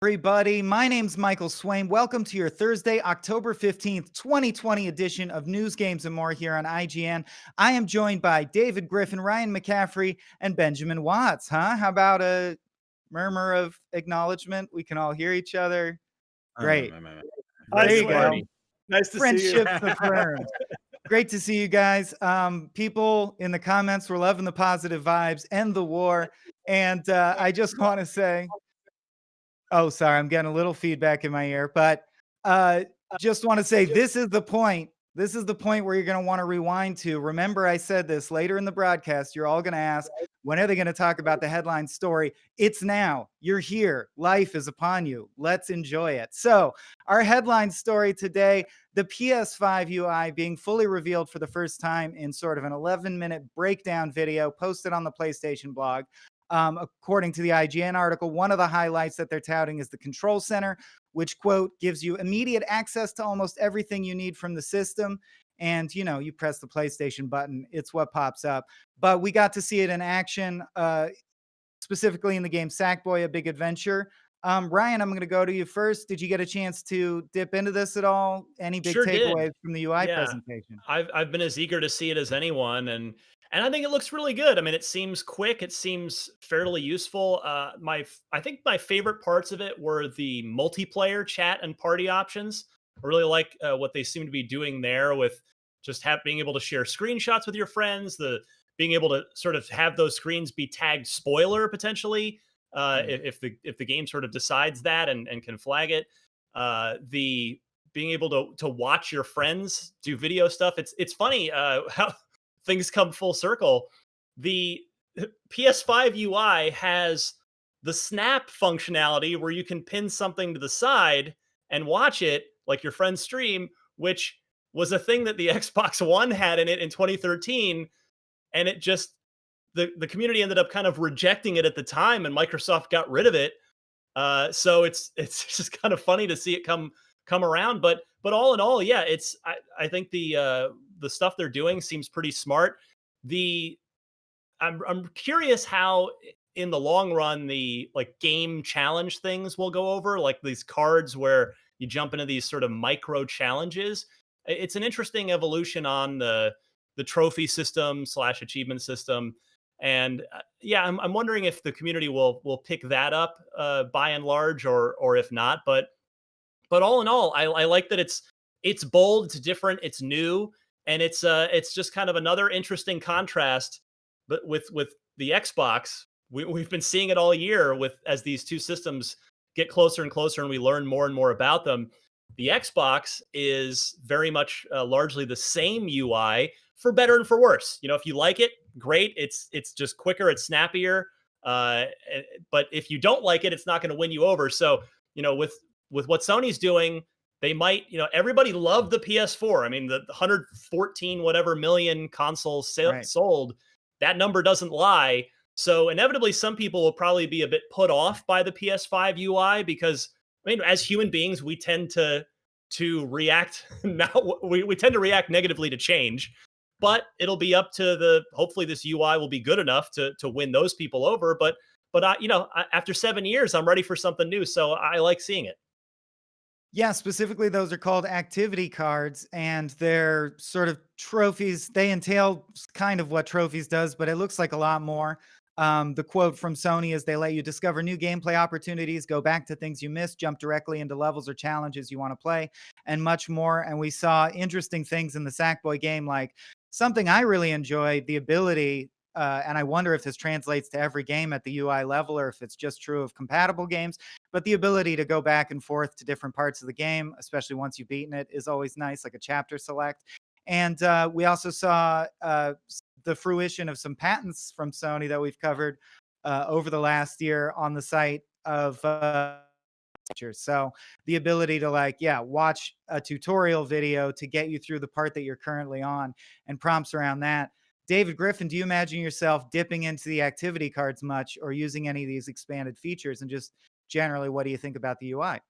Everybody, my name's Michael Swain. Welcome to your Thursday, October 15th, 2020 edition of News, Games, and More here on IGN. I am joined by David Griffin, Ryan McCaffrey, and Benjamin Watts. How about a murmur of acknowledgement? We can all hear each other. Great. Hi, There you Swain. go. Nice to see you. Friendships affirmed. Great to see you guys. People in the comments were loving the positive vibes and the war. And I just want to say, oh, sorry, I'm getting a little feedback in my ear, but uh, just want to say this is the point. This is the point where you're going to want to rewind to. Remember, I said this later in the broadcast. You're all going to ask, when are they going to talk about the headline story? It's now. You're here. Life is upon you. Let's enjoy it. So, our headline story today, the PS5 UI being fully revealed for the first time in sort of an 11-minute breakdown video posted on the PlayStation blog. According to the IGN article, one of the highlights that they're touting is the control center, which, quote, gives you immediate access to almost everything you need from the system. And, you press the PlayStation button, it's what pops up. But we got to see it in action, specifically in the game Sackboy: A Big Adventure. Ryan, I'm going to go to you first. Did you get a chance to dip into this at all? Any big Sure did. takeaways from the UI Yeah. presentation? I've been as eager to see it as anyone, and I think it looks really good. I mean, it seems quick, it seems fairly useful. I think my favorite parts of it were the multiplayer chat and party options. I really like what they seem to be doing there with just being able to share screenshots with your friends, the being able to sort of have those screens be tagged spoiler potentially, if the game sort of decides that and can flag it. The being able to watch your friends do video stuff. It's funny how things come full circle. The PS5 UI has the snap functionality where you can pin something to the side and watch it like your friend's stream, which was a thing that the Xbox One had in it in 2013, and it just the community ended up kind of rejecting it at the time, and Microsoft got rid of it. So it's just kind of funny to see it come around. But all in all, yeah, I think the stuff they're doing seems pretty smart. The I'm curious how in the long run the like game challenge things will go over, like these cards where you jump into these sort of micro challenges. It's an interesting evolution on the trophy system slash achievement system. And yeah, I'm wondering if the community will pick that up by and large, or if not. But all in all, I like that it's bold, it's different, it's new, and it's just kind of another interesting contrast. But with the Xbox, we've been seeing it all year with as these two systems get closer and closer, and we learn more and more about them. The Xbox is very much largely the same UI for better and for worse. If you like it, great. It's just quicker, it's snappier. But if you don't like it, it's not going to win you over. So with what Sony's doing, they might, everybody loved the PS4. I mean, the 114 whatever million consoles Right. sold, that number doesn't lie. So inevitably, some people will probably be a bit put off by the PS5 UI because, I mean, as human beings, we tend to react now. We tend to react negatively to change, but it'll be up to hopefully this UI will be good enough to win those people over. But after 7 years, I'm ready for something new. So I like seeing it. Yeah, specifically, those are called activity cards, and they're sort of trophies. They entail kind of what trophies does, but it looks like a lot more. The quote from Sony is they let you discover new gameplay opportunities, go back to things you missed, jump directly into levels or challenges you want to play, and much more. And we saw interesting things in the Sackboy game, like something I really enjoyed, the ability. And I wonder if this translates to every game at the UI level or if it's just true of compatible games. But the ability to go back and forth to different parts of the game, especially once you've beaten it, is always nice, like a chapter select. And we also saw the fruition of some patents from Sony that we've covered over the last year on the site of so the ability to watch a tutorial video to get you through the part that you're currently on and prompts around that. David Griffin, do you imagine yourself dipping into the activity cards much or using any of these expanded features? And just generally, what do you think about the UI?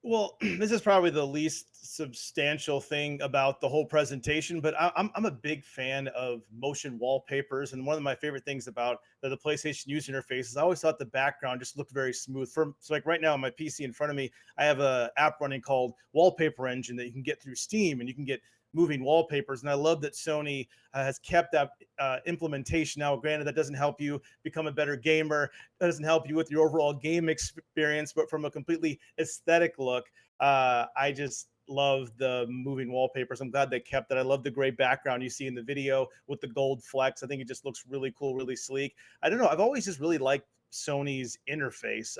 Well, this is probably the least substantial thing about the whole presentation, but I'm a big fan of motion wallpapers, and one of my favorite things about the PlayStation user interface is I always thought the background just looked very smooth. So like right now on my PC in front of me, I have a app running called Wallpaper Engine that you can get through Steam, and you can get moving wallpapers. And I love that Sony has kept that implementation. Now, granted, that doesn't help you become a better gamer, that doesn't help you with your overall game experience, but from a completely aesthetic look, I just love the moving wallpapers. I'm glad they kept it. I love the gray background you see in the video with the gold flecks. I think it just looks really cool, really sleek. I don't know. I've always just really liked Sony's interface.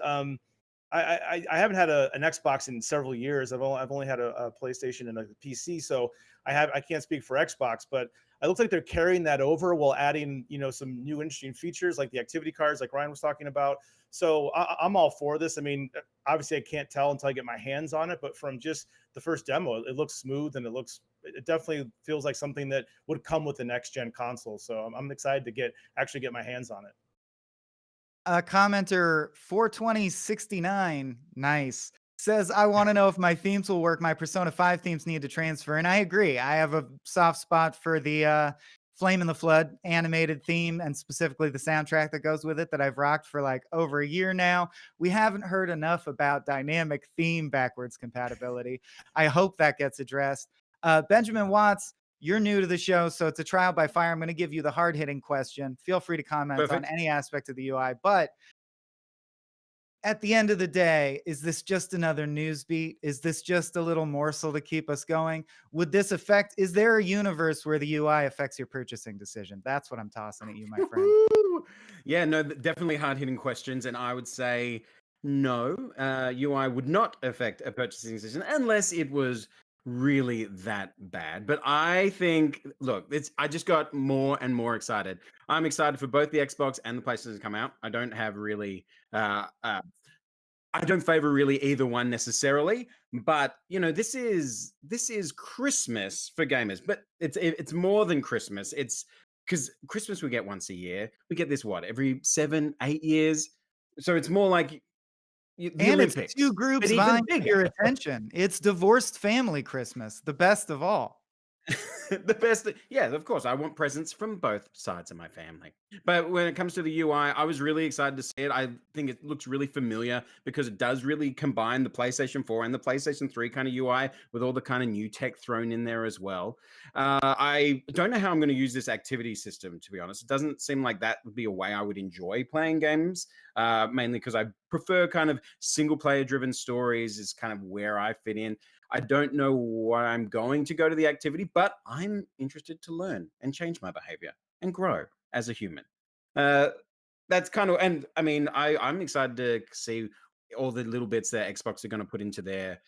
I haven't had an Xbox in several years. I've only had a PlayStation and a PC, so I can't speak for Xbox, but it looks like they're carrying that over while adding some new interesting features like the activity cards, like Ryan was talking about. So I'm all for this. I mean, obviously I can't tell until I get my hands on it, but from just the first demo, it looks smooth and it definitely feels like something that would come with the next gen console. So I'm excited to actually get my hands on it. Commenter 42069, nice, says, I want to know if my themes will work. My Persona 5 themes need to transfer. And I agree. I have a soft spot for the Flame in the Flood animated theme and specifically the soundtrack that goes with it that I've rocked for like over a year now. We haven't heard enough about dynamic theme backwards compatibility. I hope that gets addressed. Benjamin Watts, you're new to the show, so it's a trial by fire. I'm going to give you the hard-hitting question. Feel free to comment on Perfect. any aspect of the UI, but at the end of the day, is this just another news beat? Is this just a little morsel to keep us going? Is there a universe where the UI affects your purchasing decision? That's what I'm tossing at you, my friend. Yeah, no, definitely hard-hitting questions, and I would say no. UI would not affect a purchasing decision unless it was really that bad. But I think, look, I just got more and more excited. I'm excited for both the Xbox and the PlayStation to come out. I don't have really I don't favor really either one necessarily, but this is Christmas for gamers, but it's more than Christmas. It's because Christmas we get once a year. We get this every 7, 8 years. So it's more like the And it's two Olympics, but groups even vying for bigger. your attention. It's divorced family Christmas, the best of all. The best, yeah, of course. I want presents from both sides of my family. But when it comes to the UI, I was really excited to see it. I think it looks really familiar because it does really combine the PlayStation 4 and the PlayStation 3 kind of UI with all the kind of new tech thrown in there as well. I don't know how I'm going to use this activity system, to be honest. It doesn't seem like that would be a way I would enjoy playing games, mainly because I prefer kind of single player driven stories is kind of where I fit in. I don't know why I'm going to go to the activity, but I'm interested to learn and change my behavior and grow as a human. Uh, that's kind of, and I mean, I'm excited to see all the little bits that Xbox are going to put into their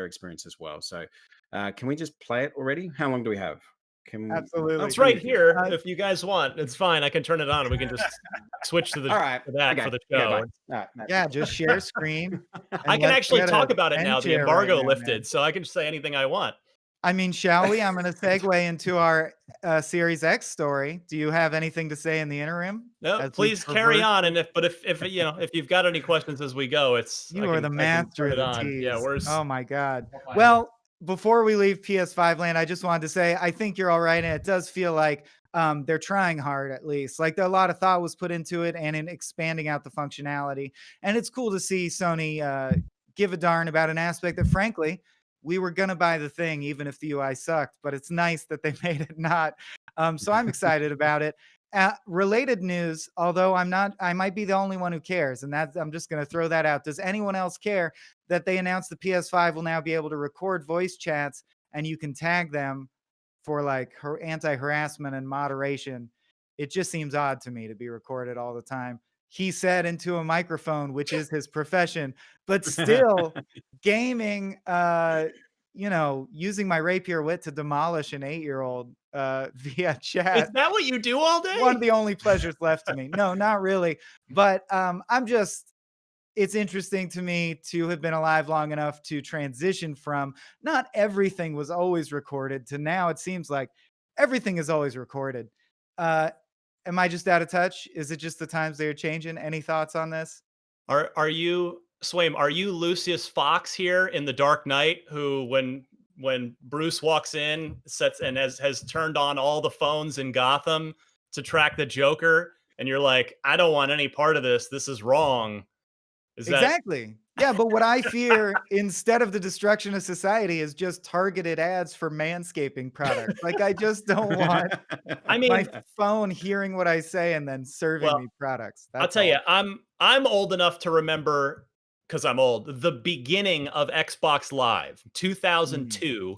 experience as well. So, can we just play it already? How long do we have? Oh, Absolutely. It's right thank you. here. Uh, If you guys want, it's fine. I can turn it on and we can just switch to All right. to that for Okay. the Okay. Bye. show. All right. No, yeah, just share screen I and can let's actually get talk a about it end now. The chair right embargo now, lifted, man. so I can just say anything I want. I mean, shall we? I'm going to segue into our Series X story. Do you have anything to say in the interim No, as we please carry traverse? on. And if if you've got any questions as we go, I You are the I can master turn of it the on. Yeah, tease. where's Oh my God. Well, before we leave PS5 land, I just wanted to say I think you're all right, and it does feel like they're trying hard at least. Like a lot of thought was put into it and in expanding out the functionality. And it's cool to see Sony give a darn about an aspect that, frankly, we were gonna buy the thing even if the UI sucked. But it's nice that they made it not. So I'm excited about it. Related news, although I might be the only one who cares, and I'm just going to throw that out. Does anyone else care that they announced the PS5 will now be able to record voice chats and you can tag them for like anti-harassment and moderation? It just seems odd to me to be recorded all the time. He said into a microphone, which is his profession, but still gaming, using my rapier wit to demolish an 8-year-old via is chat, that what you do all one of day? the only pleasures left to me. No, not really. But it's interesting to me to have been alive long enough to transition from not everything was always recorded to now it seems like everything is always recorded. Uh, am I just out of touch? Is it just the times they're changing? Any thoughts on this? Are you Swaim, are you Lucius Fox here in The Dark Knight, who when Bruce walks in, sets and has turned on all the phones in Gotham to track the Joker, and you're like, I don't want any part of this. This is wrong. Is that Exactly. Yeah, but what I fear instead of the destruction of society is just targeted ads for manscaping products. Like, I just don't want I my mean, phone hearing what I say and then serving well, me products. I'll That's tell you, all. I'm old enough to remember, because I'm old, the beginning of Xbox Live, Mhm. 2002.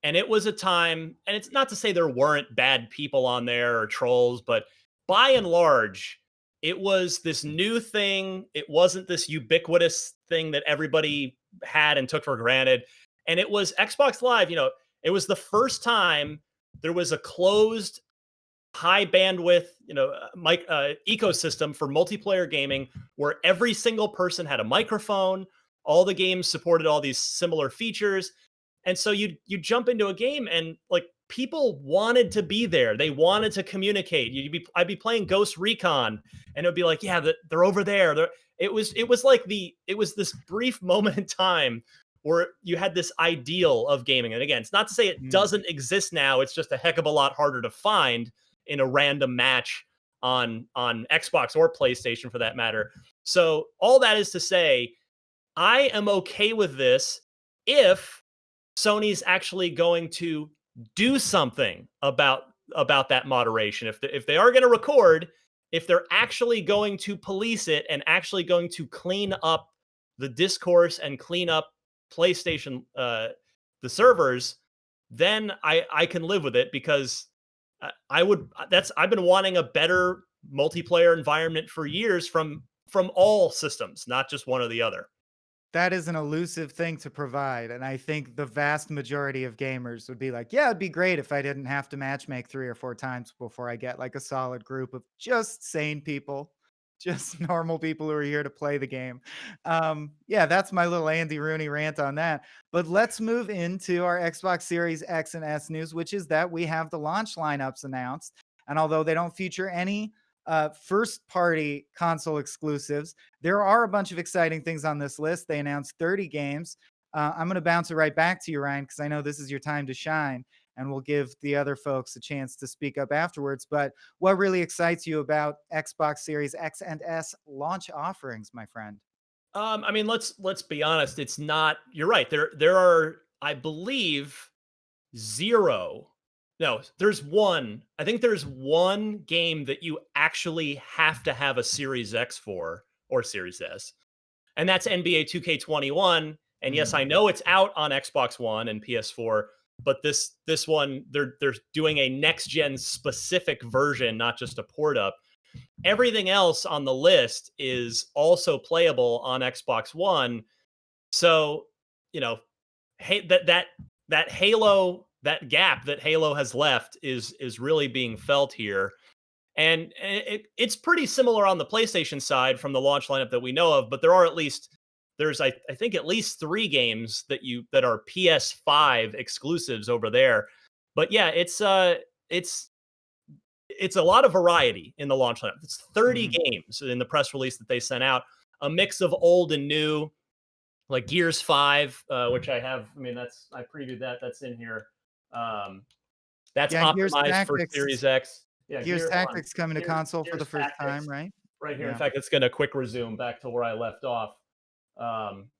And it was a time, and it's not to say there weren't bad people on there or trolls, but by and large, it was this new thing. It wasn't this ubiquitous thing that everybody had and took for granted. And it was Xbox Live, it was the first time there was a closed high bandwidth, ecosystem for multiplayer gaming where every single person had a microphone. All the games supported all these similar features, and so you jump into a game and like people wanted to be there. They wanted to communicate. I'd be playing Ghost Recon, and it would be like, yeah, they're over there. It was this brief moment in time where you had this ideal of gaming. And again, it's not to say it Mm. doesn't exist now. It's just a heck of a lot harder to find in a random match on Xbox or PlayStation for that matter. So all that is to say, I am okay with this if Sony's actually going to do something about that moderation. If they are going to record, if they're actually going to police it and actually going to clean up the discourse and clean up PlayStation, the servers, then I can live with it, because I would that's I've been wanting a better multiplayer environment for years from all systems, not just one or the other. That is an elusive thing to provide, and I think the vast majority of gamers would be like, "Yeah, it'd be great if I didn't have to match make 3 or 4 times before I get, like, a solid group of just sane people, just normal people who are here to play the game." Yeah, that's my little Andy Rooney rant on that, but let's move into our Xbox Series X and S news, which is that we have the launch lineups announced, and although they don't feature any, first-party console exclusives, there are a bunch of exciting things on this list. They announced 30 games. I'm going to bounce it right back to you, Ryan, because I know this is your time to shine, and we'll give the other folks a chance to speak up afterwards. But what really excites you about Xbox Series X and S launch offerings, my friend? I mean, let's be honest. It's not. You're right. There are, I believe, zero. No, there's one. I think there's one game that you actually have to have a Series X for, or Series S, and that's NBA 2K21. And yes, Mm. I know it's out on Xbox One and PS4, but this one they're doing a next gen specific version, not just a port up. Everything else on the list is also playable on Xbox One. So, you know, hey, that Halo, that gap that Halo has left is really being felt here. And it's pretty similar on the PlayStation side from the launch lineup that we know of, but there's I think at least 3 games that are PS5 exclusives over there. But yeah, it's a lot of variety in the launch lineup. It's 30 Mm. games in the press release that they sent out, a mix of old and new, like Gears 5, which I have. I mean, I previewed that. That's in here. Um, that's Yeah, optimized for Series X. Yeah, Gears hold on. Tactics coming to console for the Gears first time, Tactics right? right here. In Yeah. fact, it's going to quick resume back to where I left off. Um,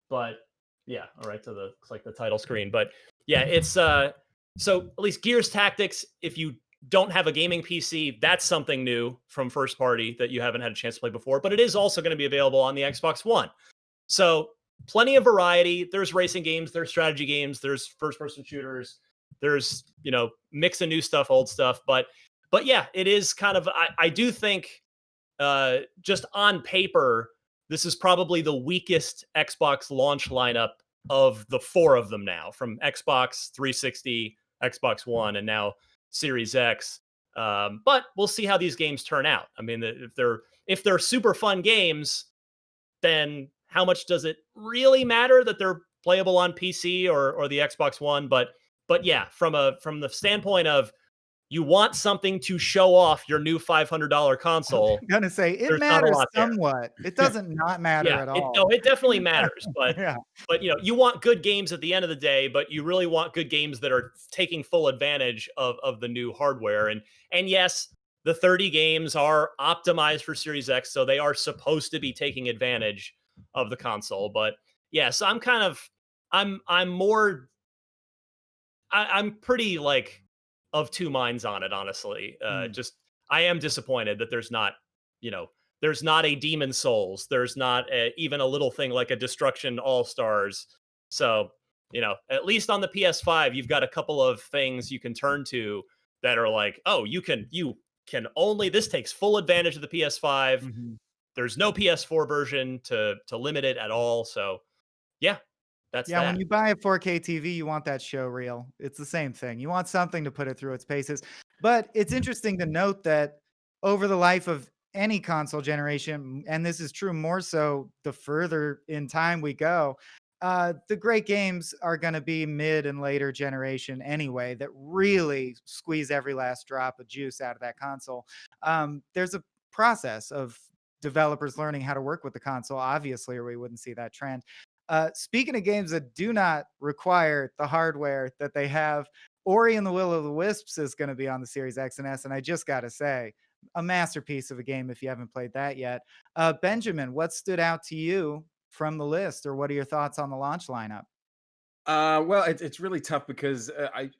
but yeah, all right, to the looks like the title screen. But yeah, it's so at least Gears Tactics, if you don't have a gaming PC, that's something new from first party that you haven't had a chance to play before, but it is also going to be available on the Xbox One. So plenty of variety. There's racing games, there's strategy games, there's first person shooters, there's, mix of new stuff, old stuff, but yeah, it is kind of, I do think just on paper, this is probably the weakest Xbox launch lineup of the 4 of them now, from Xbox 360, Xbox One, and now Series X. But we'll see how these games turn out. I mean, if they're super fun games, then how much does it really matter that they're playable on PC or the Xbox One? But yeah, from the standpoint of you want something to show off your new $500 console. I'm gonna say it There's not a matters lot there. somewhat. It doesn't not matter Yeah, at it, all. no, it definitely matters, Yeah. but you want good games at the end of the day, but you really want good games that are taking full advantage of the new hardware. And yes, the 30 games are optimized for Series X, so they are supposed to be taking advantage of the console. But yeah, so I'm more I'm pretty like of two minds on it, honestly. Mm. Just I am disappointed that you know, there's not a Demon Souls. There's not even a little thing like a Destruction All Stars. So, at least on the PS5, you've got a couple of things you can turn to that are like, oh, you can only this takes full advantage of the PS5. Mhm. There's no PS4 version to limit it at all. So, yeah, that's Yeah, when that. you buy a 4K TV, you want that show reel. It's the same thing. You want something to put it through its paces. But it's interesting to note that over the life of any console generation, and this is true more so the further in time we go, the great games are going to be mid and later generation anyway, that really squeeze every last drop of juice out of that console. There's a process of developers learning how to work with the console, obviously, or we wouldn't see that trend. Speaking of games that do not require the hardware that they have, Ori and the Will of the Wisps is going to be on the Series X and S, and I just got to say, a masterpiece of a game if you haven't played that yet. Benjamin, what stood out to you from the list, or what are your thoughts on the launch lineup? Well, it's really tough because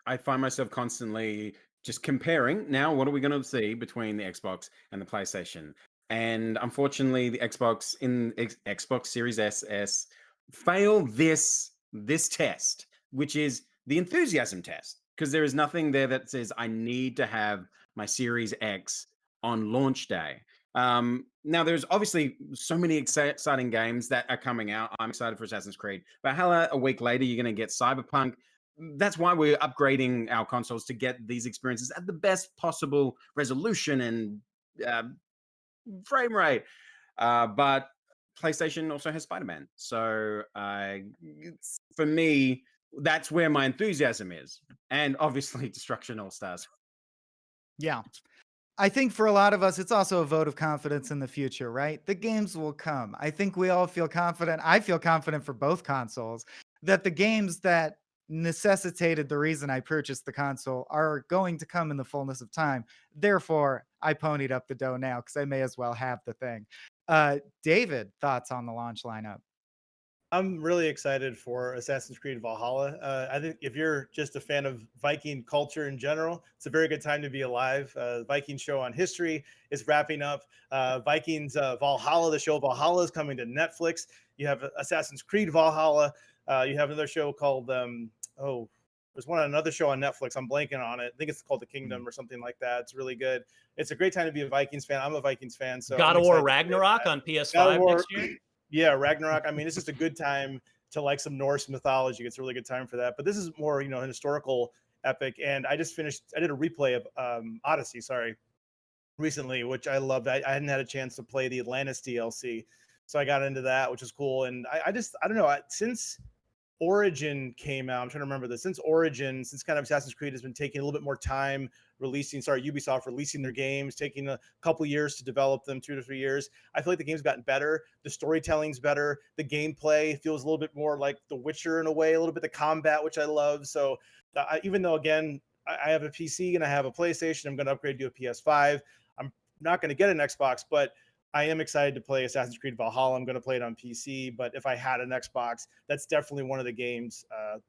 I find myself constantly just comparing. Now, what are we going to see between the Xbox and the PlayStation? And unfortunately, the Xbox Series SS failed this test, which is the enthusiasm test, because there is nothing there that says I need to have my Series X on launch day. Now, there's obviously so many exciting games that are coming out. I'm excited for Assassin's Creed. Valhalla, a week later, you're going to get Cyberpunk. That's why we're upgrading our consoles to get these experiences at the best possible resolution and uh, frame rate. But PlayStation also has Spider-Man. So for me, that's where my enthusiasm is. And obviously, Destruction All Stars. Yeah. I think for a lot of us, it's also a vote of confidence in the future, right? The games will come. I think we all feel confident. I feel confident for both consoles that the games that necessitated the reason I purchased the console are going to come in the fullness of time. Therefore, I ponied up the dough now because I may as well have the thing. David, thoughts on the launch lineup? I'm really excited for Assassin's Creed Valhalla. I think if you're just a fan of Viking culture in general, it's a very good time to be alive. Viking show on history is wrapping up. Vikings Valhalla, the show Valhalla is coming to Netflix. You have Assassin's Creed Valhalla. You have another show called there's another show on Netflix. I'm blanking on it. I think it's called The Kingdom or something like that. It's really good. It's a great time to be a Vikings fan. I'm a Vikings fan, so God I'm of War excited to play Ragnarok that. on God of PS5 War, next year. yeah, Ragnarok. I mean, it's just a good time to like some Norse mythology. It's a really good time for that. But this is more, an historical epic. And I just finished. I did a replay of Odyssey. Sorry, recently, which I loved. I hadn't had a chance to play the Atlantis DLC, so I got into that, which was cool. And I don't know, since Origin came out, I'm trying to remember this. Since kind of Assassin's Creed has been taking a little bit more time Ubisoft releasing their games, taking a couple years to develop them, 2 to 3 years. I feel like the game's gotten better. The storytelling's better. The gameplay feels a little bit more like The Witcher in a way, a little bit the combat, which I love. So even though, again, I have a PC and I have a PlayStation, I'm going to upgrade to a PS5. I'm not going to get an Xbox, but I am excited to play Assassin's Creed Valhalla. I'm going to play it on PC, but if I had an Xbox, that's definitely one of the games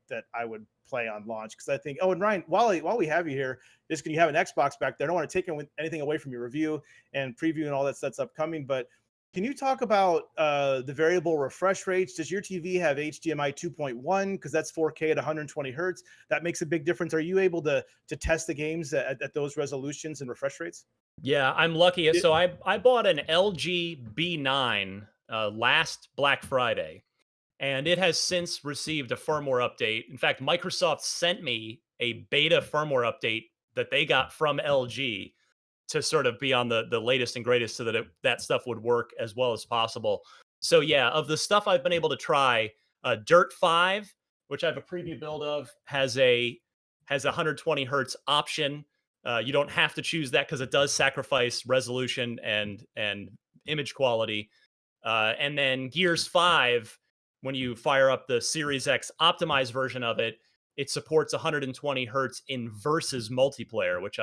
that I would play on launch. Because I think, and Ryan, while we have you here, just because you have an Xbox back there, I don't want to take anything away from your review and preview and all that stuff's upcoming, but can you talk about the variable refresh rates? Does your TV have HDMI 2.1? Because that's 4K at 120 hertz. That makes a big difference. Are you able to test the games at those resolutions and refresh rates? Yeah, I'm lucky. So I bought an LG B9 last Black Friday, and it has since received a firmware update. In fact, Microsoft sent me a beta firmware update that they got from LG to sort of be on the latest and greatest so that that stuff would work as well as possible. So yeah, of the stuff I've been able to try, Dirt 5, which I have a preview build of, has a 120 hertz option. You don't have to choose that because it does sacrifice resolution and image quality. And then Gears 5, when you fire up the Series X optimized version of it, it supports 120 hertz in versus multiplayer, which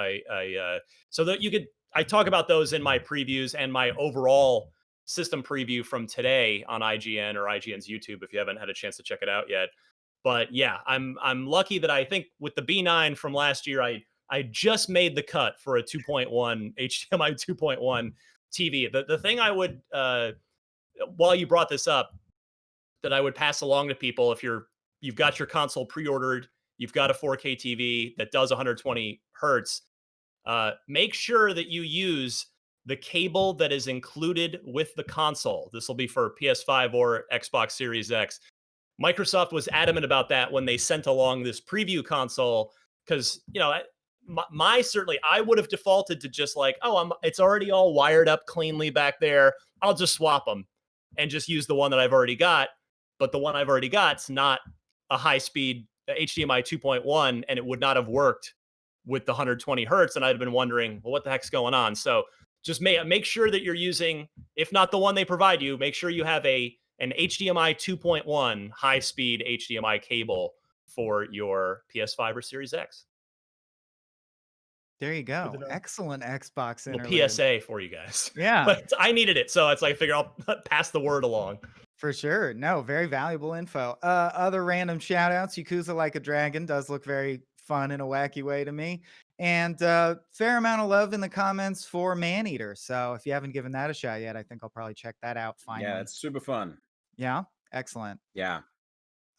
so that you could, I talk about those in my previews and my overall system preview from today on IGN or IGN's YouTube if you haven't had a chance to check it out yet. But yeah, I'm lucky that I think with the B9 from last year, I just made the cut for a 2.1 HDMI 2.1 TV. The thing I would while you brought this up, that I would pass along to people if you've got your console pre-ordered, you've got a 4K TV that does 120 hertz, make sure that you use the cable that is included with the console. This will be for PS5 or Xbox Series X. Microsoft was adamant about that when they sent along this preview console because, my certainly I would have defaulted to just like, it's already all wired up cleanly back there. I'll just swap them and just use the one that I've already got. But the one I've already got's not a high speed HDMI 2.1, and it would not have worked with the 120 hertz. And I'd have been wondering, well, what the heck's going on? So just make sure that you're using, if not the one they provide you, make sure you have an HDMI 2.1 high speed HDMI cable for your PS5 or Series X. There you go. Excellent Xbox Little interlude. PSA for you guys. Yeah. But I needed it, so it's like I figure I'll pass the word along. For sure. No, very valuable info. Other random shout outs. Yakuza Like a Dragon does look very fun in a wacky way to me. And fair amount of love in the comments for Maneater. So if you haven't given that a shot yet, I think I'll probably check that out finally. Yeah, it's super fun. Yeah. Excellent. Yeah.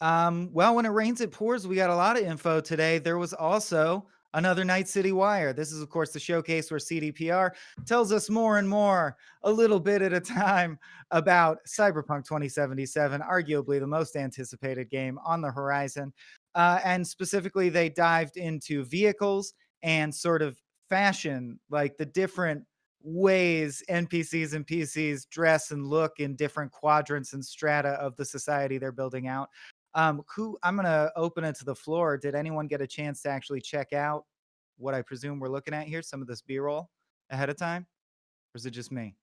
Well, when it rains, it pours. We got a lot of info today. There was also another Night City Wire. This is, of course, the showcase where CDPR tells us more and more, a little bit at a time, about Cyberpunk 2077, arguably the most anticipated game on the horizon. And specifically, they dived into vehicles and sort of fashion, like the different ways NPCs and PCs dress and look in different quadrants and strata of the society they're building out. I'm going to open it to the floor. Did anyone get a chance to actually check out what I presume we're looking at here? Some of this B-roll ahead of time? Or is it just me?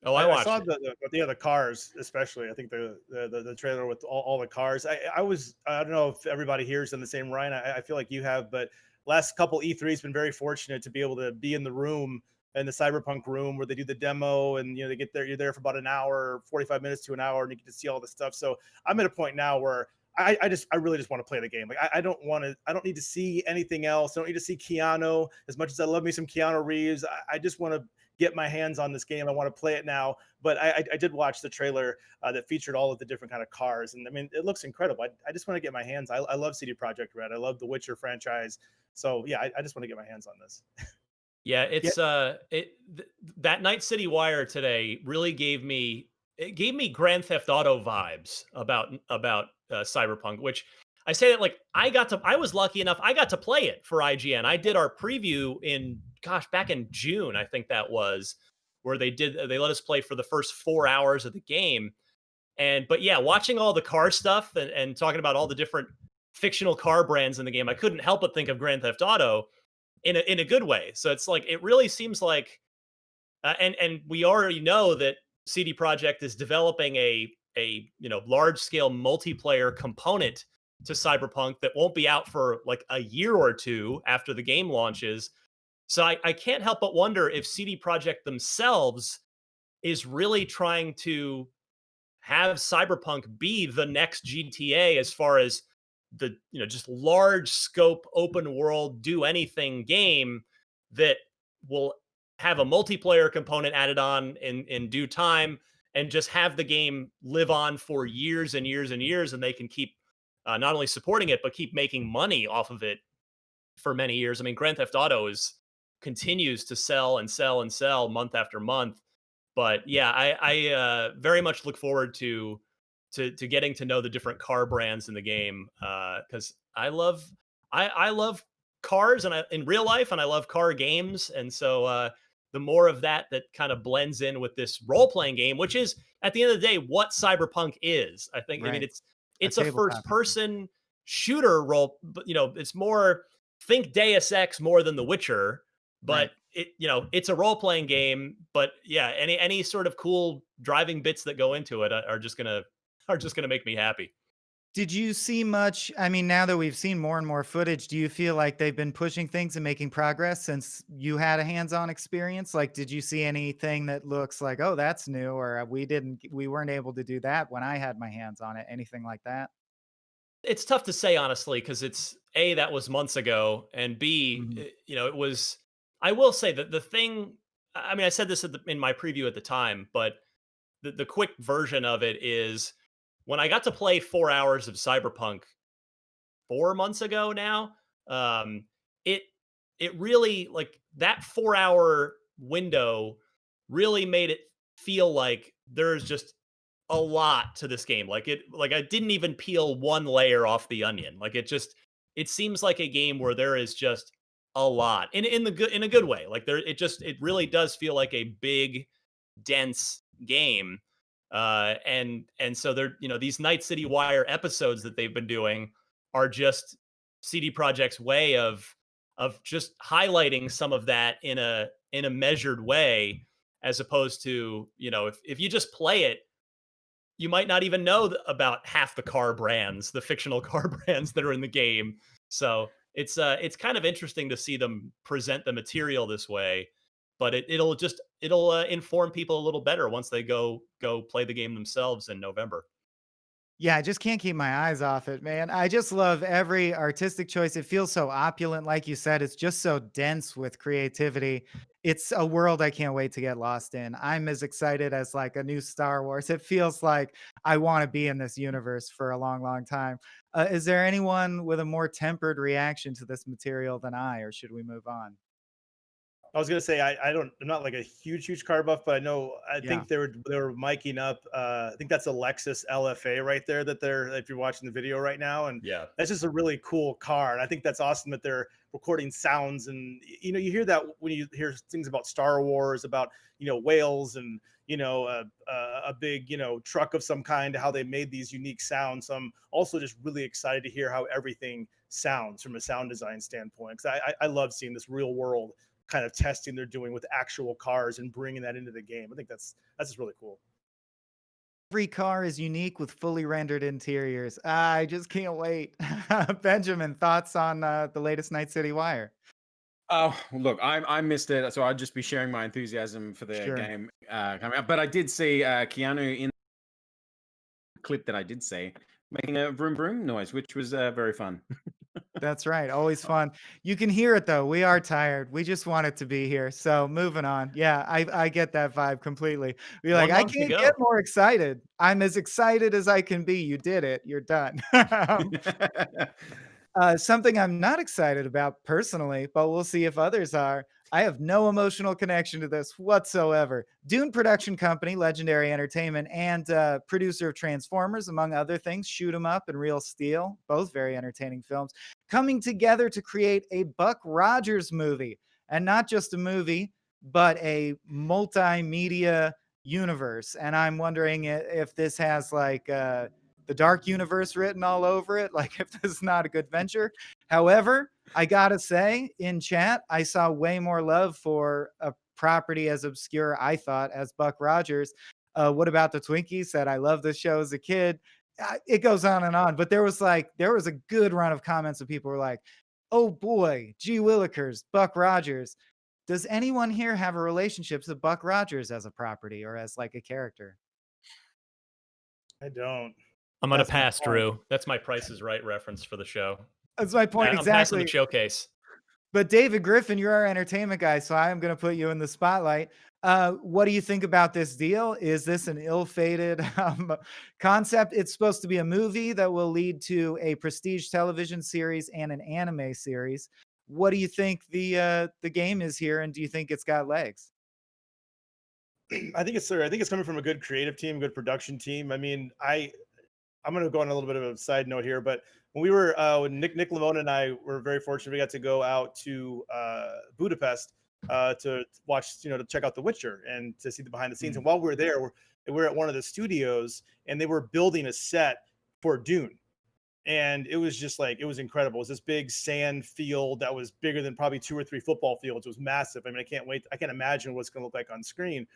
Oh, I saw watched the cars, especially. I think the trailer with all the cars. I don't know if everybody here is in the same Ryan. I feel like you have, but last couple E3's been very fortunate to be able to be in the room, in the Cyberpunk room where they do the demo, and they get there. You're there for about an hour, 45 minutes to an hour, and you get to see all the stuff. So I'm at a point now where I really just want to play the game. Like I don't need to see anything else. I don't need to see Keanu. As much as I love me some Keanu Reeves, I just want to get my hands on this game. I want to play it now. But I did watch the trailer that featured all of the different kind of cars, and I mean, it looks incredible. I just want to get my hands. I love CD Projekt Red. I love the Witcher franchise. So yeah, I just want to get my hands on this. Yeah, it's that Night City Wire today really gave me Grand Theft Auto vibes about Cyberpunk, which I say that like I was lucky enough I got to play it for IGN. I did our preview back in June, I think that was, where they let us play for the first 4 hours of the game. But yeah, watching all the car stuff and talking about all the different fictional car brands in the game, I couldn't help but think of Grand Theft Auto in a good way. So it's like, it really seems like, and we already know that CD Projekt is developing a large scale multiplayer component to Cyberpunk that won't be out for like a year or two after the game launches. So I can't help but wonder if CD Projekt themselves is really trying to have Cyberpunk be the next GTA as far as the just large scope open world do anything game that will have a multiplayer component added on in due time, and just have the game live on for years and years and years, and they can keep not only supporting it but keep making money off of it for many years. I mean, Grand Theft Auto continues to sell and sell and sell month after month. But yeah, I very much look forward to getting to know the different car brands in the game, because I love cars and in real life, and I love car games, and so the more of that kind of blends in with this role playing game, which is at the end of the day what Cyberpunk is. I think, right. I mean, it's a first person shooter role, but it's more think Deus Ex more than The Witcher, Right. but it's a role playing game. But yeah, any sort of cool driving bits that go into it are just gonna make me happy. Did you see much? I mean, now that we've seen more and more footage, do you feel like they've been pushing things and making progress since you had a hands-on experience? Like, did you see anything that looks like, oh, that's new, or we weren't able to do that when I had my hands on it? Anything like that? It's tough to say honestly because it's a that was months ago, and b Mhm. it was. I will say that the thing. I mean, I said this in my preview at the time, but the quick version of it is when I got to play 4 hours of Cyberpunk 4 months ago now. Um, it it really like that 4 hour window really made it feel like there's just a lot to this game. Like I didn't even peel one layer off the onion. It seems like a game where there is just a lot in a good way. Like it really does feel like a big dense game. And so these Night City Wire episodes that they've been doing are just CD Projekt's way of just highlighting some of that in a measured way, as opposed to, if you just play it, you might not even know about half the car brands, the fictional car brands that are in the game. So it's kind of interesting to see them present the material this way, but it'll inform people a little better once they go play the game themselves in November. Yeah, I just can't keep my eyes off it, man. I just love every artistic choice. It feels so opulent, like you said. It's just so dense with creativity. It's a world I can't wait to get lost in. I'm as excited as like a new Star Wars. It feels like I want to be in this universe for a long, long time. Is there anyone with a more tempered reaction to this material than I, or should we move on? I was gonna say I'm not like a huge car buff, but I Yeah. think they were miking up. I think that's a Lexus LFA right there. That they're if you're watching the video right now, and Yeah. that's just a really cool car. And I think that's awesome that they're recording sounds. And you hear that when you hear things about Star Wars, about whales, and a big truck of some kind. How they made these unique sounds. So I'm also just really excited to hear how everything sounds from a sound design standpoint. Because I love seeing this real world kind of testing they're doing with actual cars and bringing that into the game. I think that's just really cool. Every car is unique with fully rendered interiors. I just can't wait. Benjamin, thoughts on the latest Night City Wire? Oh, look, I missed it, so I'd just be sharing my enthusiasm for the Sure. game coming out. But I did see Keanu in the clip that I did see making a vroom vroom noise, which was very fun. That's right. Always fun. You can hear it though. We are tired. We just want it to be here. So moving on. Yeah, I get that vibe completely. Be like, One I month to can't get go. more excited. I'm as excited as I can be. You did it. You're done. Something I'm not excited about personally, but we'll see if others are. I have no emotional connection to this whatsoever. Dune production company, Legendary Entertainment, and producer of Transformers, among other things, Shoot 'Em Up and Real Steel, both very entertaining films, coming together to create a Buck Rogers movie. And not just a movie, but a multimedia universe. And I'm wondering if this has like the dark universe written all over it, like if this is not a good venture. However, I gotta say, in chat, I saw way more love for a property as obscure, I thought, as Buck Rogers. What about the Twinkie? Said, I love this show as a kid. It goes on and on, but there was a good run of comments of people who were like, oh boy, gee willikers, Buck Rogers. Does anyone here have a relationship to Buck Rogers as a property or as like a character? I don't. I'm gonna That's my pass, point. Drew. That's my Price is Right reference for the show. That's my point I'm passing the exactly. showcase. But David Griffin, you're our entertainment guy, so I am going to put you in the spotlight. What do you think about this deal? Is this an ill-fated concept? It's supposed to be a movie that will lead to a prestige television series and an anime series. What do you think the game is here, and do you think it's got legs? I think it's coming from a good creative team, good production team. I mean, I'm going to go on a little bit of a side note here, but when Nick Lamone and I were very fortunate, we got to go out to Budapest to watch, to check out The Witcher and to see the behind the scenes. Mm. And while we were there, we were at one of the studios, and they were building a set for Dune. and it was just like, it was incredible. It was this big sand field that was bigger than probably 2 or 3 football fields. It was massive. I mean, I can't wait. I can't imagine what it's going to look like on screen.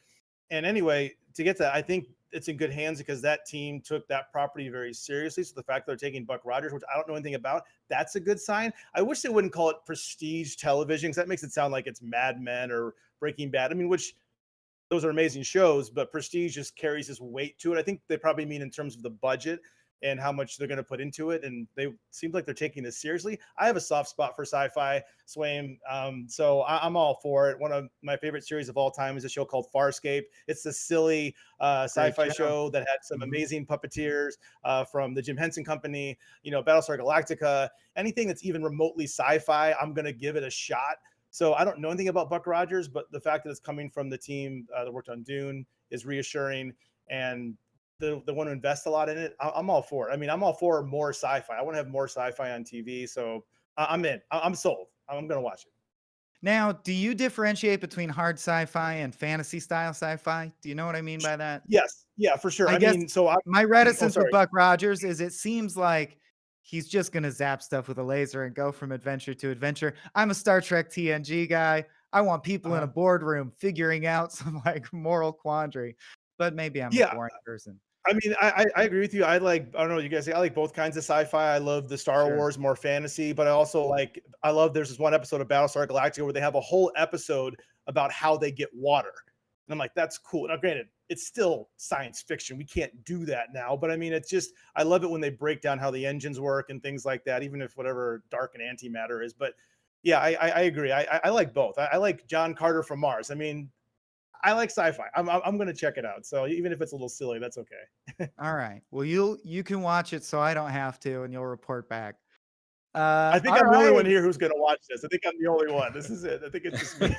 And anyway, to get to that, I think it's in good hands because that team took that property very seriously. So the fact that they're taking Buck Rogers, which I don't know anything about, that's a good sign. I wish they wouldn't call it prestige television because that makes it sound like it's Mad Men or Breaking Bad. I mean, which those are amazing shows, but prestige just carries this weight to it. I think they probably mean in terms of the budget and how much they're going to put into it. And they seem like they're taking this seriously. I have a soft spot for sci-fi, Swaim. So I'm all for it. One of my favorite series of all time is a show called Farscape. It's a silly sci-fi show that had some amazing puppeteers from the Jim Henson Company, Battlestar Galactica, anything that's even remotely sci-fi, I'm going to give it a shot. So I don't know anything about Buck Rogers, but the fact that it's coming from the team that worked on Dune is reassuring. And the one to invest a lot in it, I'm all for it. I mean, I'm all for more sci-fi. I want to have more sci-fi on TV. So I'm in. I'm sold. I'm going to watch it. Now, do you differentiate between hard sci-fi and fantasy style sci-fi? Do you know what I mean by that? Yes. Yeah, for sure. I I guess mean, so I, my oh, reticence with sorry. Buck Rogers is it seems like he's just gonna zap stuff with a laser and go from adventure to adventure. I'm a Star Trek TNG guy. I want people in a Uh, boardroom figuring out some like moral quandary, but maybe I'm a yeah. boring person. I mean, I agree with you. I don't know what you guys say. I like both kinds of sci-fi. I love the Star Sure. Wars, more fantasy, but I love there's this one episode of Battlestar Galactica where they have a whole episode about how they get water. And I'm like, that's cool. Now, granted, it's still science fiction. We can't do that now, but I mean, it's just, I love it when they break down how the engines work and things like that, even if whatever dark and antimatter is. But yeah, I agree. I like both. I like John Carter from Mars. I mean, I like sci-fi. I'm going to check it out. So even if it's a little silly, that's okay. All right. Well, you can watch it so I don't have to, and you'll report back. I think All I'm the only one right. here who's going to watch this. I think I'm the only one. This is it. I think it's just me.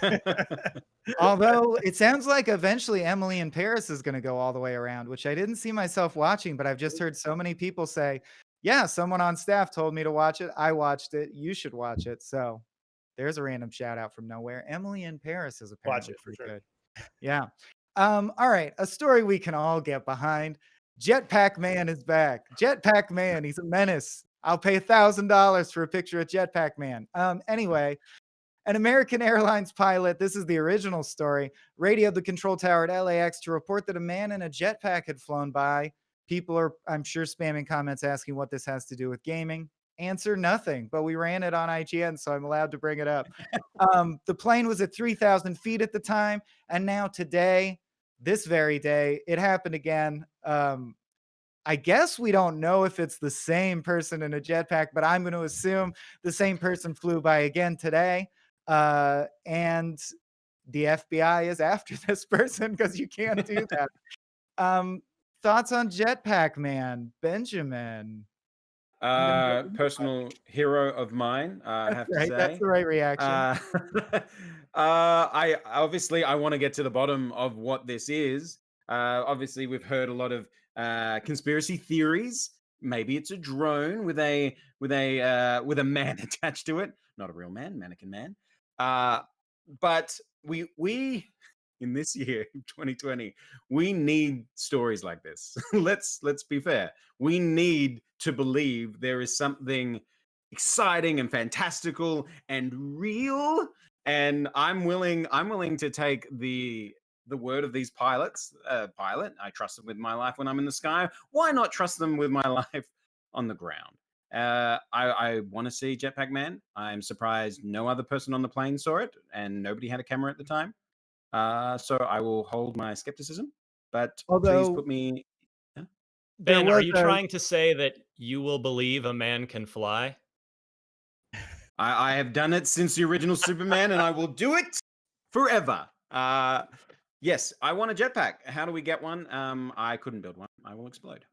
Although it sounds like eventually Emily in Paris is going to go all the way around, which I didn't see myself watching, but I've just heard so many people say, yeah, someone on staff told me to watch it. I watched it. You should watch it. So there's a random shout out from nowhere. Emily in Paris is Watch apparently it for pretty sure. good. Yeah. All right. A story we can all get behind. Jetpack Man is back. Jetpack Man, he's a menace. I'll pay $1,000 for a picture of Jetpack Man. Anyway, an American Airlines pilot, this is the original story, radioed the control tower at LAX to report that a man in a jetpack had flown by. People are, I'm sure, spamming comments asking what this has to do with gaming. Answer, nothing, but we ran it on IGN, so I'm allowed to bring it up. The plane was at 3,000 feet at the time, and now today, this very day, it happened again. I guess we don't know if it's the same person in a jetpack, but I'm going to assume the same person flew by again today. And the FBI is after this person because you can't do that. Thoughts on Jetpack Man, Benjamin? Personal hero of mine, I have to Right, that's say. the right reaction. I want to get to the bottom of what this is. Obviously, we've heard a lot of conspiracy theories. Maybe it's a drone with a man attached to it, not a real man, mannequin man. But we in this year, 2020, we need stories like this. let's be fair. We need to believe there is something exciting and fantastical and real. And I'm willing to take the word of these pilots. Pilot, I trust them with my life when I'm in the sky. Why not trust them with my life on the ground? I want to see Jetpack Man. I'm surprised no other person on the plane saw it, and nobody had a camera at the time. So I will hold my skepticism, but please Although put me. Huh? there Ben, are was you a trying to say that you will believe a man can fly? I have done it since the original Superman, and I will do it forever. Yes, I want a jetpack. How do we get one? I couldn't build one. I will explode.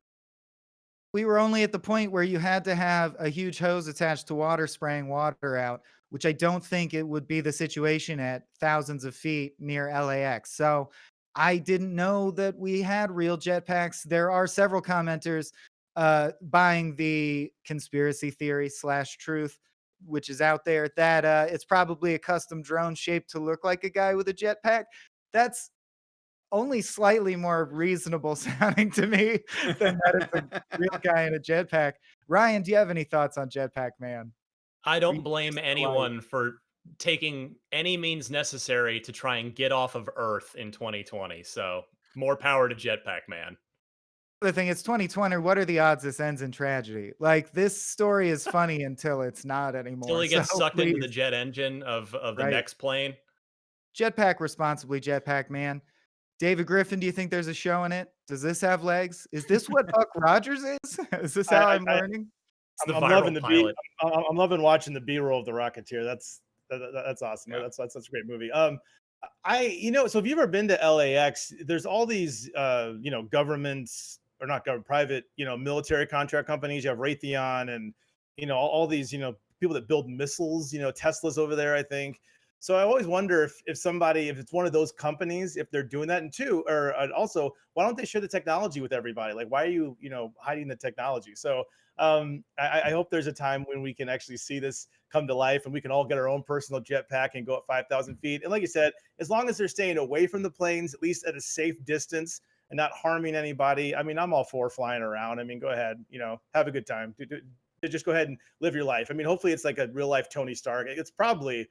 we were only at the point where you had to have a huge hose attached to water spraying water out, which I don't think it would be the situation at thousands of feet near LAX. So I didn't know that we had real jetpacks. There are several commenters buying the conspiracy theory slash truth, which is out there, that it's probably a custom drone shaped to look like a guy with a jetpack. That's only slightly more reasonable sounding to me than that it's a real guy in a jetpack. Ryan, do you have any thoughts on Jetpack Man? I Read don't blame the light. anyone for taking any means necessary to try and get off of Earth in 2020. So more power to Jetpack Man. The thing, it's 2020. What are the odds this ends in tragedy? Like, this story is funny until it's not Till anymore. he So gets sucked into the please, jet engine of the right. next plane. Jetpack responsibly, Jetpack Man. David Griffin, do you think there's a show in it? Does this have legs? Is this what Buck Rogers is? Is this how I'm I learning? It's the I'm loving viral the pilot. I'm loving watching the B-roll of the Rocketeer. That's awesome. Yeah. That's a great movie. So have you ever been to LAX? There's all these governments, or not government, private, military contract companies. You have Raytheon and all these people that build missiles. Tesla's over there, I think. So I always wonder if it's one of those companies, if they're doing that. And two, or also, why don't they share the technology with everybody? Like, why are you hiding the technology? So I hope there's a time when we can actually see this come to life and we can all get our own personal jetpack and go at 5,000 feet. And like you said, as long as they're staying away from the planes, at least at a safe distance and not harming anybody. I mean, I'm all for flying around. I mean, go ahead, have a good time. Just go ahead and live your life. I mean, hopefully it's like a real life Tony Stark. It's probably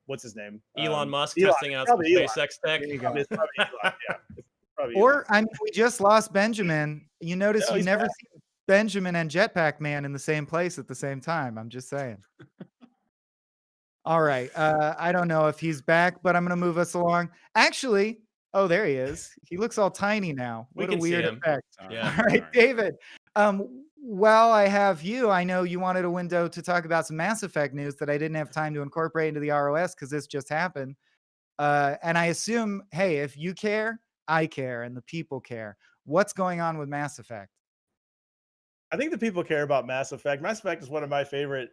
what's his name? Elon Musk Elon. testing out some Probably Elon. SpaceX tech. There you go. It's probably Elon. Yeah. It's probably Elon. Or, I mean, we just lost Benjamin. You notice No, you he's never back. see Benjamin and Jetpack Man in the same place at the same time. I'm just saying. All right. I don't know if he's back, but I'm going to move us along. Actually, oh, there he is. He looks all tiny now. We What a can see weird him. effect. Yeah. All right, David. While I have you, I know you wanted a window to talk about some Mass Effect news that I didn't have time to incorporate into the ROS because this just happened. And I assume, hey, if you care, I care, and the people care. What's going on with Mass Effect? I think the people care about Mass Effect. Mass Effect is one of my favorite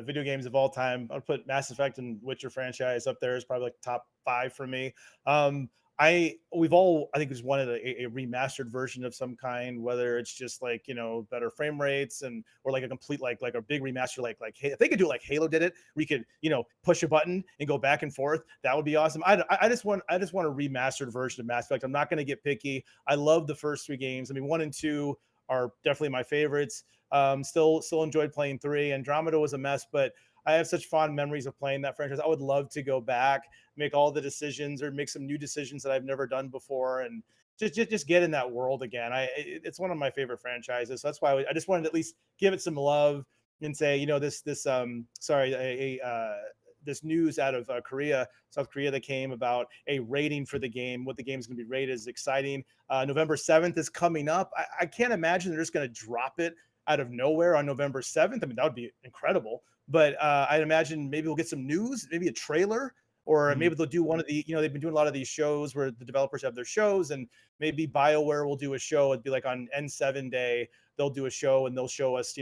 video games of all time. I'd put Mass Effect and Witcher franchise up there as probably like top 5 for me. We've all, I think, just wanted a remastered version of some kind, whether it's just like better frame rates or like a complete like a big remaster like if they could do it like Halo did it, we could push a button and go back and forth. That would be awesome. I just want a remastered version of Mass Effect. I'm not going to get picky. I love the first 3 games. I mean, 1 and 2 are definitely my favorites. Still enjoyed playing 3. Andromeda was a mess, but I have such fond memories of playing that franchise. I would love to go back, make all the decisions, or make some new decisions that I've never done before, and just get in that world again. It's one of my favorite franchises. So that's why I just wanted to at least give it some love and say, this news out of South Korea, that came about a rating for the game, what the game's going to be rated, is exciting. November 7th is coming up. I can't imagine they're just going to drop it out of nowhere on November 7th. I mean, that would be incredible. But I'd imagine maybe we'll get some news, maybe a trailer, or maybe they'll do one of the, they've been doing a lot of these shows where the developers have their shows, and maybe BioWare will do a show. It'd be like on N7 day, they'll do a show and they'll show us,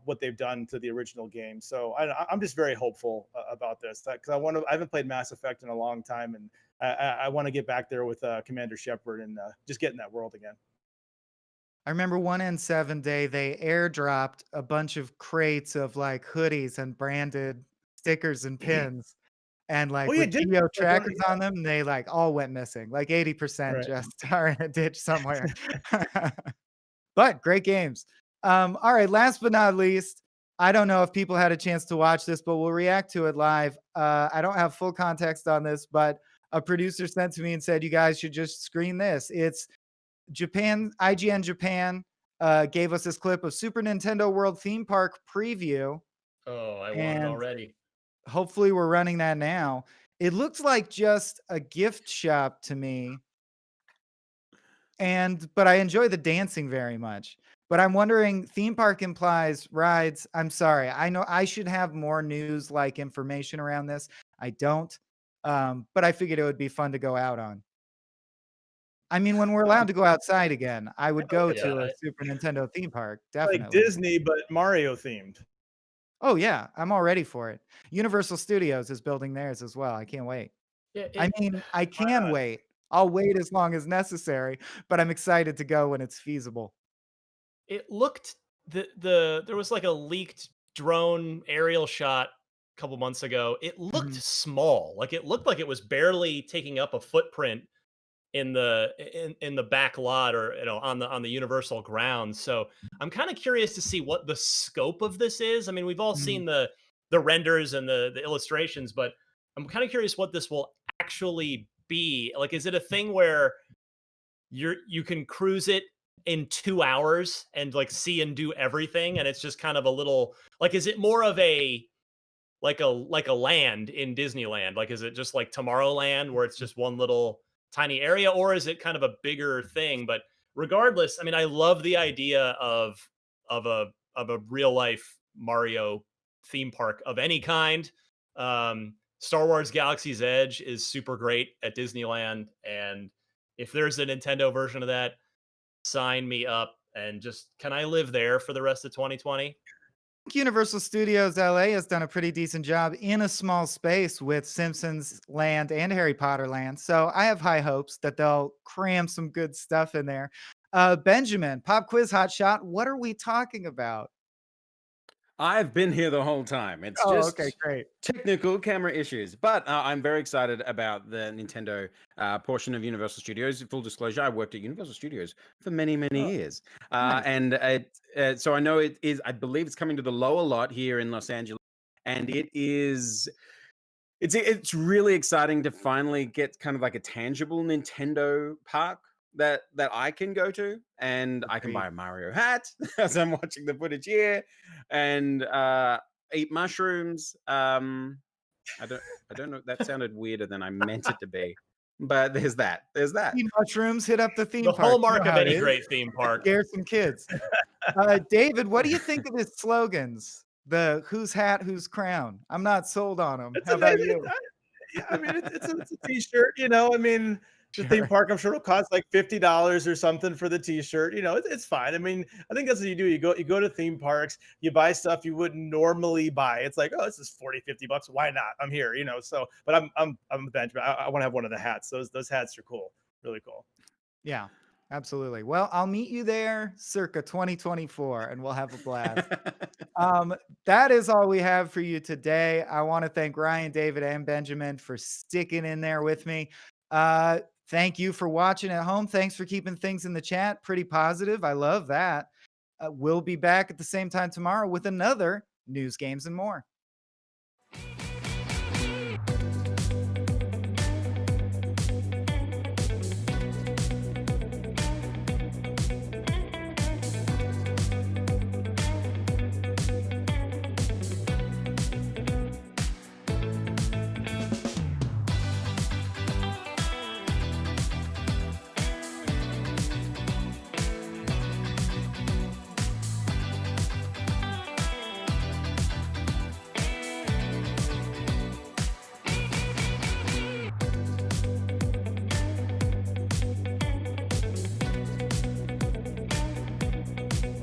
what they've done to the original game. So I'm just very hopeful about this, because I haven't played Mass Effect in a long time, and I want to get back there with Commander Shepard and just get in that world again. I remember one N7 day, they airdropped a bunch of crates of like hoodies and branded stickers and pins. And like Oh yeah, with did geo trackers on them, they like all went missing. Like 80% Right. just are in a ditch somewhere. But great games. All right, last but not least, I don't know if people had a chance to watch this, but we'll react to it live. I don't have full context on this, but a producer sent to me and said, you guys should just screen this. It's IGN Japan gave us this clip of Super Nintendo World Theme Park preview. Oh, I want it And already. hopefully we're running that now. It looks like just a gift shop to me. But I enjoy the dancing very much. But I'm wondering, theme park implies rides. I'm sorry. I know I should have more news like information around this. I don't. But I figured it would be fun to go out on. I mean, when we're allowed to go outside again, I would go Yeah, to a Super Nintendo theme park, Like definitely. Disney, but Mario themed. Oh yeah, I'm all ready for it. Universal Studios is building theirs as well. I can't wait. Yeah, I mean, I can not? wait. I'll wait as long as necessary, but I'm excited to go when it's feasible. it looked there was like a leaked drone aerial shot a couple months ago. It looked Mhm. small. Like it looked like it was barely taking up a footprint in the back lot, or on the Universal grounds. So I'm kind of curious to see what the scope of this is. I mean, we've all Mm. seen the renders and the illustrations, but I'm kind of curious what this will actually be. Like, is it a thing where you can cruise it in 2 hours and like see and do everything, and it's just kind of a little like, is it more of a like a land in Disneyland? Like, is it just like Tomorrowland where it's just one little tiny area, or is it kind of a bigger thing? But regardless, I mean, I love the idea of a real life Mario theme park of any kind. Star Wars Galaxy's Edge is super great at Disneyland, and if there's a Nintendo version of that, sign me up. And just, can I live there for the rest of 2020? Universal Studios LA has done a pretty decent job in a small space with Simpsons Land and Harry Potter Land. So I have high hopes that they'll cram some good stuff in there. Benjamin, pop quiz hot shot. What are we talking about? I've been here the whole time. It's Oh, okay, just great. technical camera issues. But I'm very excited about the Nintendo portion of Universal Studios. Full disclosure, I worked at Universal Studios for many, many Oh, years. nice. So I know it is, I believe it's coming to the lower lot here in Los Angeles. And it's really exciting to finally get kind of like a tangible Nintendo park that I can go to, and I can Agreed. buy a Mario hat as I'm watching the footage here, and eat mushrooms. I don't know. That sounded weirder than I meant it to be, but there's that. There's that. Eat mushrooms, hit up the The theme park. You hallmark know of how it any is. great theme park. Scare some kids. David, what do you think of his slogans? The whose hat, whose crown? I'm not sold on them. It's How a about nice. you? Yeah, I mean, it's a T-shirt. I mean, the theme Sure. park, I'm sure it'll cost like $50 or something for the T-shirt. It's fine. I mean, I think that's what you do. You go to theme parks, you buy stuff you wouldn't normally buy. It's like, oh, this is 40, $50. Why not? I'm here. So, but I'm a Benjamin. I want to have one of the hats. Those hats are cool. Really cool. Yeah, absolutely. Well, I'll meet you there circa 2024 and we'll have a blast. That is all we have for you today. I want to thank Ryan, David, and Benjamin for sticking in there with me. Thank you for watching at home. Thanks for keeping things in the chat pretty positive. I love that. We'll be back at the same time tomorrow with another news, games, and more.